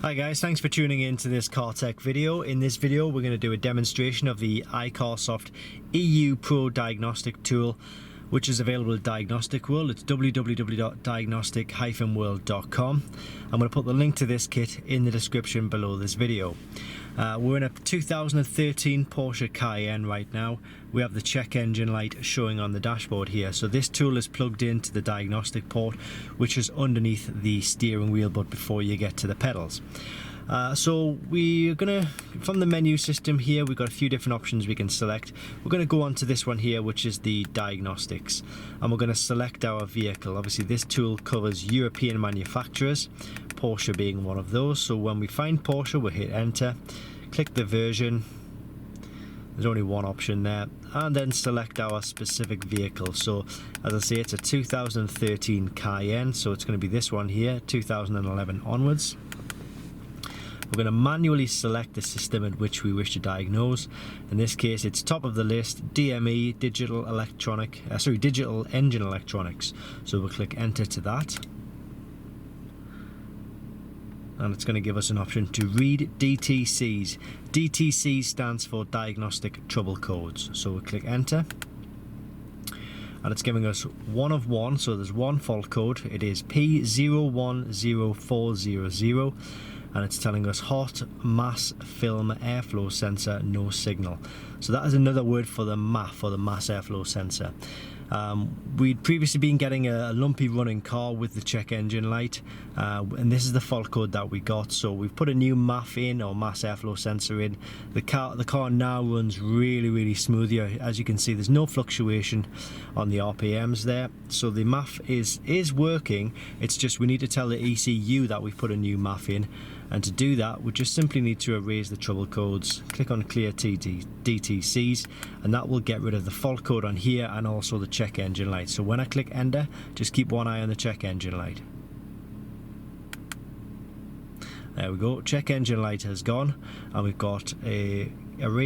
Hi guys, thanks for tuning in to this car tech video. In this video we're going to do a demonstration of the iCarsoft EU Pro Diagnostic tool, which is available at Diagnostic World. It's www.diagnostic-world.com. I'm going to put the link to this kit in the description below this video. We're in a 2013 Porsche Cayenne right now. We have the check engine light showing on the dashboard here. So this tool is plugged into the diagnostic port, which is underneath the steering wheel but before you get to the pedals. So we're gonna, from the menu system here, we've got a few different options we can select. We're gonna go on to this one here, which is the diagnostics, and we're gonna select our vehicle. Obviously this tool covers European manufacturers, Porsche being one of those. So when we find Porsche, we'll hit enter, click the version, there's only one option there, and then select our specific vehicle. So as I say, it's a 2013 Cayenne, so it's going to be this one here, 2011 onwards. We're going to manually select the system at which we wish to diagnose. In this case, it's top of the list, DME, digital engine electronics. So we'll click enter to that. And it's going to give us an option to read DTCs. DTC stands for Diagnostic Trouble Codes. So we'll click enter. And it's giving us one of one, so there's one fault code. It is P010400. And it's telling us hot mass film airflow sensor, no signal. So that is another word for the MAF, or the mass airflow sensor. We'd previously been getting a lumpy running car with the check engine light, and this is the fault code that we got. So we've put a new MAF in, or mass airflow sensor in. The car now runs really smoothly. As you can see, there's no fluctuation on the RPMs there. So the MAF is working. It's just we need to tell the ECU that we've put a new MAF in. And to do that, we just simply need to erase the trouble codes, click on clear DTCs, and that will get rid of the fault code on here and also the check engine light. So when I click enter, just keep one eye on the check engine light. There we go, check engine light has gone, and we've got a erase